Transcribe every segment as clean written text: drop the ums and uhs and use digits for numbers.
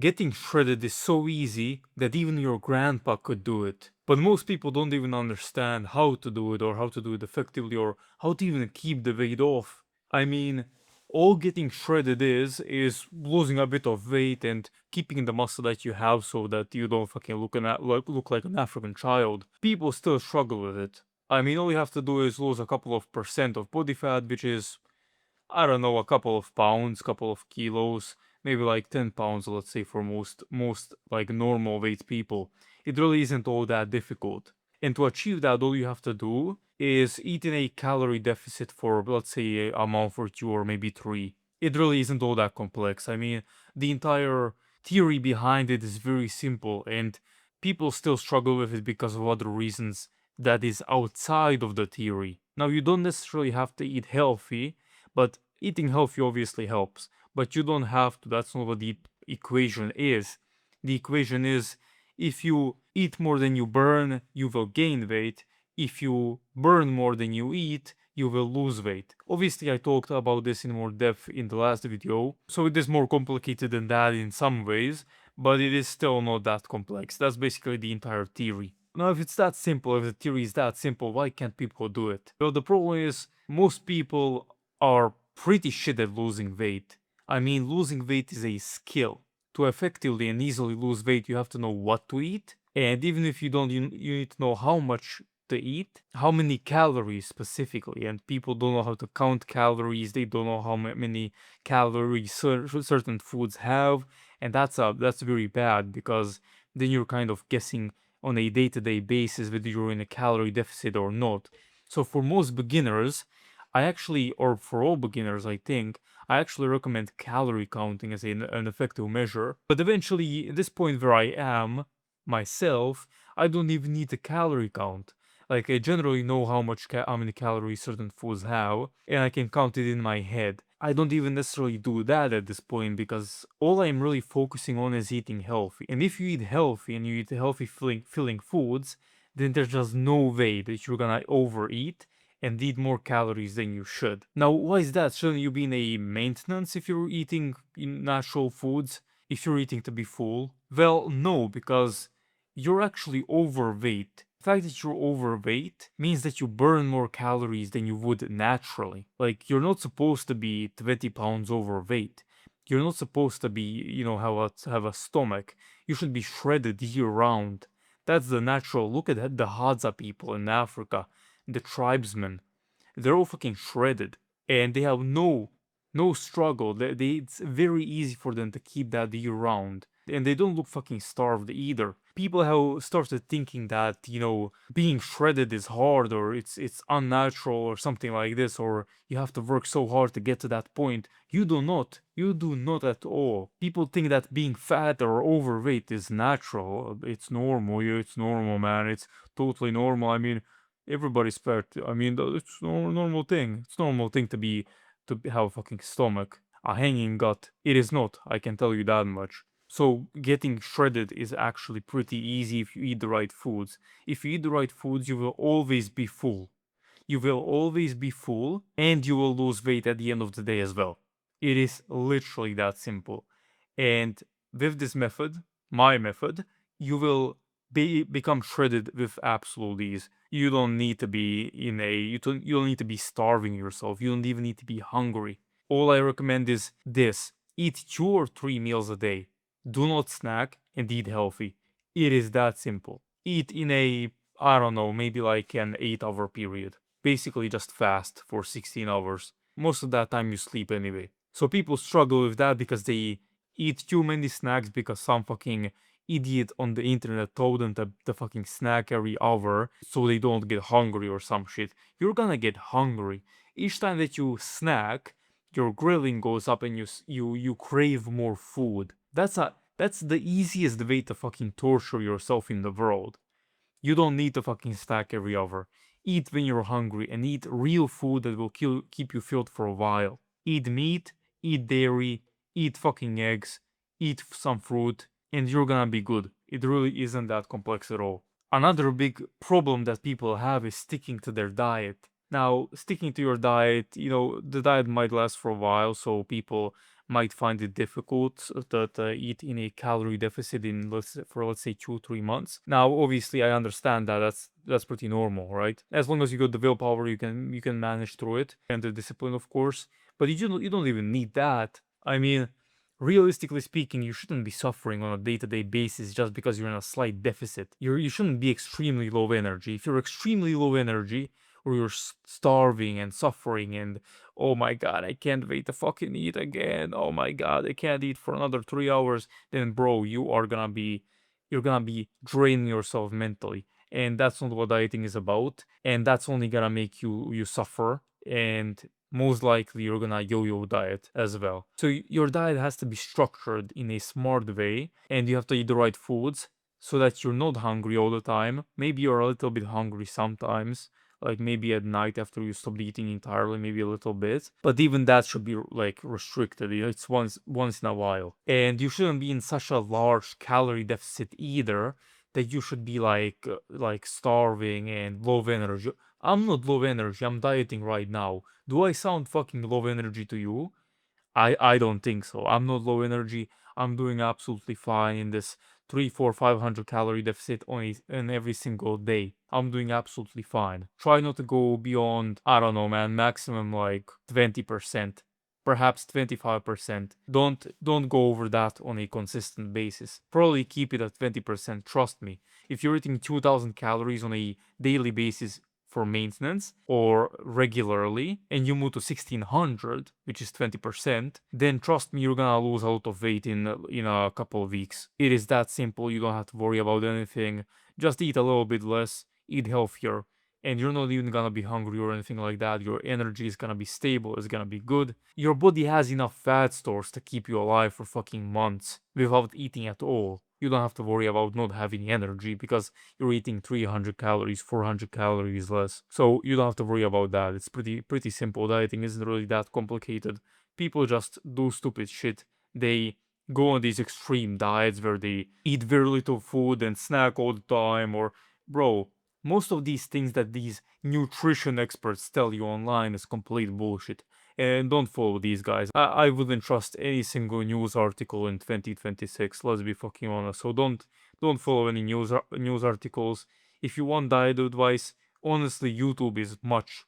Getting shredded is so easy that even your grandpa could do it. But most people don't even understand how to do it or how to do it effectively or how to even keep the weight off. I mean, all getting shredded is losing a bit of weight and keeping the muscle that you have so that you don't fucking look like an African child. People still struggle with it. I mean, all you have to do is lose a couple of percent of body fat, which is, I don't know, a couple of pounds, couple of kilos, maybe like 10 pounds, let's say, for most like normal weight people. It really isn't all that difficult. And to achieve that, all you have to do is eat in a calorie deficit for, let's say, a month or two or maybe three. It really isn't all that complex. I mean, the entire theory behind it is very simple, and people still struggle with it because of other reasons that is outside of the theory. Now, you don't necessarily have to eat healthy, but eating healthy obviously helps. But you don't have to. That's not what the equation is. The equation is, if you eat more than you burn, you will gain weight. If you burn more than you eat, you will lose weight. Obviously, I talked about this in more depth in the last video, so it is more complicated than that in some ways, but it is still not that complex. That's basically the entire theory. Now, if it's that simple, if the theory is that simple, why can't people do it? Well, the problem is most people are pretty shit at losing weight. I mean, losing weight is a skill. To effectively and easily lose weight, you have to know what to eat. And even if you don't, you need to know how much to eat, how many calories specifically. And people don't know how to count calories. They don't know how many calories certain foods have. And that's very bad, because then you're kind of guessing on a day-to-day basis whether you're in a calorie deficit or not. So for most beginners, I actually, or for all beginners, I think, I actually recommend calorie counting as an effective measure. But eventually, at this point where I am myself, I don't even need a calorie count. Like, I generally know how many calories certain foods have, and I can count it in my head. I don't even necessarily do that at this point, because all I'm really focusing on is eating healthy. And if you eat healthy and you eat healthy filling foods, then there's just no way that you're gonna overeat and eat more calories than you should. Now, why is that? Shouldn't you be in a maintenance if you're eating natural foods? If you're eating to be full? Well, no, because you're actually overweight. The fact that you're overweight means that you burn more calories than you would naturally. Like, you're not supposed to be 20 pounds overweight. You're not supposed to be, have a stomach. You should be shredded year round. That's the natural. Look at the Hadza people in Africa, the tribesmen. They're all fucking shredded, and they have no struggle. It's very easy for them to keep that year round, and they don't look fucking starved either. People have started thinking that, being shredded is hard, or it's unnatural or something like this, or you have to work so hard to get to that point. You do not. You do not at all. People think that being fat or overweight is natural. It's normal. Yeah, it's normal, man. It's totally normal. I mean, everybody's fat. I mean, it's a normal thing. It's a normal thing to have a fucking stomach, a hanging gut. It is not. I can tell you that much. So getting shredded is actually pretty easy if you eat the right foods. If you eat the right foods, you will always be full. You will always be full, and you will lose weight at the end of the day as well. It is literally that simple. And with this method, my method, you will become shredded with absolute ease. You don't need to be you don't need to be starving yourself. You don't even need to be hungry. All I recommend is this: eat 2 or 3 meals a day. Do not snack and eat healthy. It is that simple. Eat in a, I don't know, maybe like an 8 hour period. Basically just fast for 16 hours. Most of that time you sleep anyway. So people struggle with that because they eat too many snacks because some fucking idiot on the internet told them to fucking snack every hour so they don't get hungry or some shit. You're gonna get hungry. Each time that you snack, your grilling goes up and you crave more food. That's the easiest way to fucking torture yourself in the world. You don't need to fucking snack every hour. Eat when you're hungry and eat real food that will keep you filled for a while. Eat meat, eat dairy, eat fucking eggs, eat some fruit, and you're gonna be good. It really isn't that complex at all. Another big problem that people have is sticking to their diet. Now, sticking to your diet, the diet might last for a while, so people might find it difficult to eat in a calorie deficit in let's say 2-3 months. Now, obviously, I understand that that's pretty normal, right? As long as you got the willpower, you can manage through it, and the discipline, of course. But you don't even need that. I mean, realistically speaking, you shouldn't be suffering on a day-to-day basis just because you're in a slight deficit. You shouldn't be extremely low energy. If you're extremely low energy, or you're starving and suffering and oh my god, I can't wait to fucking eat again. Oh my god, I can't eat for another 3 hours. Then bro, you're gonna be draining yourself mentally. And that's not what dieting is about. And that's only gonna make you suffer. And most likely you're gonna yo-yo diet as well. So your diet has to be structured in a smart way, and you have to eat the right foods so that you're not hungry all the time. Maybe you're a little bit hungry sometimes, like maybe at night after you stop eating entirely, maybe a little bit. But even that should be like restricted. It's once in a while, and you shouldn't be in such a large calorie deficit either that you should be like starving and low energy. I'm not low energy. I'm dieting right now. Do I sound fucking low energy to you? I don't think so. I'm not low energy. I'm doing absolutely fine in this 500 calorie deficit on every single day. I'm doing absolutely fine. Try not to go beyond, I don't know, man, maximum like 20%, perhaps 25%. Don't go over that on a consistent basis. Probably keep it at 20%, trust me. If you're eating 2000 calories on a daily basis for maintenance or regularly, and you move to 1600, which is 20%, then trust me, you're gonna lose a lot of weight in a couple of weeks. It is that simple. You don't have to worry about anything. Just eat a little bit less, eat healthier, and you're not even gonna be hungry or anything like that. Your energy is gonna be stable, it's gonna be good. Your body has enough fat stores to keep you alive for fucking months without eating at all. You don't have to worry about not having energy because you're eating 300 calories, 400 calories less. So you don't have to worry about that. It's pretty simple. Dieting isn't really that complicated. People just do stupid shit. They go on these extreme diets where they eat very little food and snack all the time, or bro, most of these things that these nutrition experts tell you online is complete bullshit. And don't follow these guys. I wouldn't trust any single news article in 2026. Let's be fucking honest. So don't follow any news articles. If you want diet advice, honestly, YouTube is much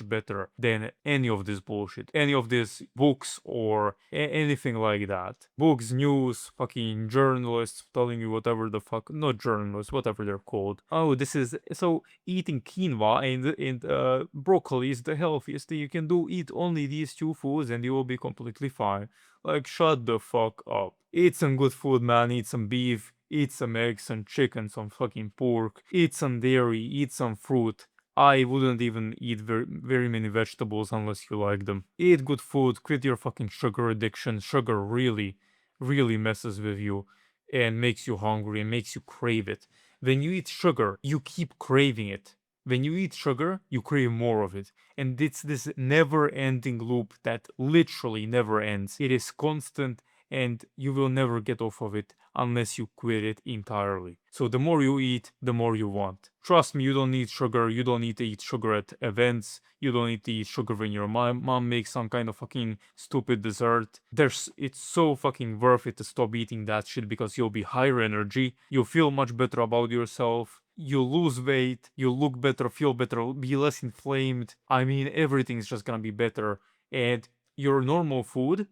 better than any of this bullshit, any of these books or anything like that. Books, news, fucking journalists telling you whatever the fuck, not journalists, whatever they're called. Oh, this is so eating quinoa and broccoli is the healthiest thing you can do. Eat only these two foods and you will be completely fine. Like, shut the fuck up. Eat some good food, man. Eat some beef. Eat some eggs, some chicken, some fucking pork. Eat some dairy. Eat some fruit. I wouldn't even eat very many vegetables unless you like them. Eat good food, quit your fucking sugar addiction. Sugar really messes with you and makes you hungry and makes you crave it. When you eat sugar, you keep craving it. When you eat sugar, you crave more of it. And it's this never ending loop that literally never ends. It is constant and you will never get off of it unless you quit it entirely. So the more you eat, the more you want. Trust me, you don't need sugar. You don't need to eat sugar at events. You don't need to eat sugar when your mom makes some kind of fucking stupid dessert. It's so fucking worth it to stop eating that shit because you'll be higher energy. You'll feel much better about yourself. You lose weight, you look better, feel better, be less inflamed. I mean, everything's just gonna be better. And your normal food,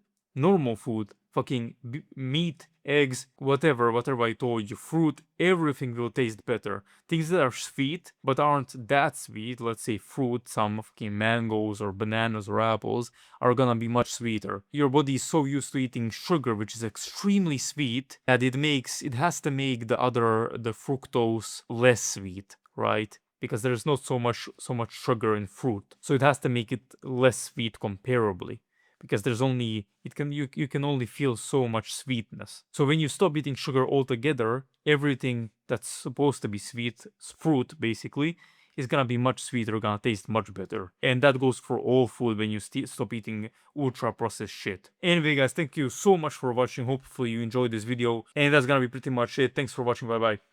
fucking meat, eggs, whatever I told you, fruit, everything will taste better. Things that are sweet but aren't that sweet, let's say fruit, some fucking mangoes or bananas or apples, are gonna be much sweeter. Your body is so used to eating sugar, which is extremely sweet, that it has to make the fructose less sweet, right? Because there's not so much sugar in fruit, so it has to make it less sweet comparably, because there's only you can only feel so much sweetness. So when you stop eating sugar altogether, everything that's supposed to be sweet, fruit basically, is gonna be much sweeter, gonna taste much better. And that goes for all food when you stop eating ultra processed shit. Anyway guys, thank you so much for watching. Hopefully you enjoyed this video, and that's gonna be pretty much it. Thanks for watching. Bye bye.